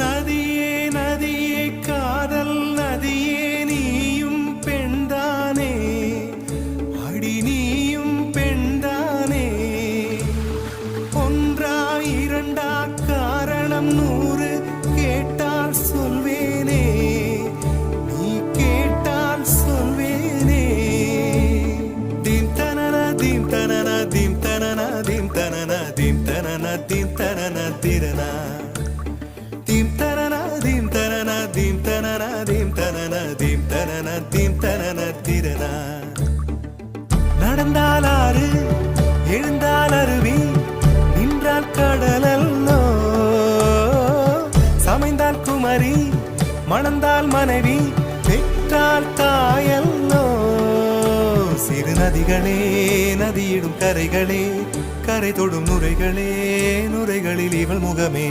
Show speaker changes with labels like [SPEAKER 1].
[SPEAKER 1] நதியே நதியே காதல் நதியே நீயும் பெண்தானே அடி நீயும் பெண்தானே ஒன்றா இரண்டா காரணம் 100 கேட்டால் சொல்வேனே நீ கேட்டால் சொல்வேனே தீம் தனன தீம் தனன தீம் தனன தீம் தனன தீம் தனன தீம் தனன திரனா தீம் தனன தீம் தனன தீம் தனன தீம் தனன தீம் தனன தீம் தனன திரனா நடந்தால் ஆறு எழுந்தால் அருவி நின்றால் கடலல்லோ சமைந்தால் குமரி மணந்தால் மனைவி பெற்றால் தாயல்லோ சிறு நதிகளே நதியிடும் கரைகளே கரை தொடும் நுரைகளே நுரைகளில் இவள் முகமே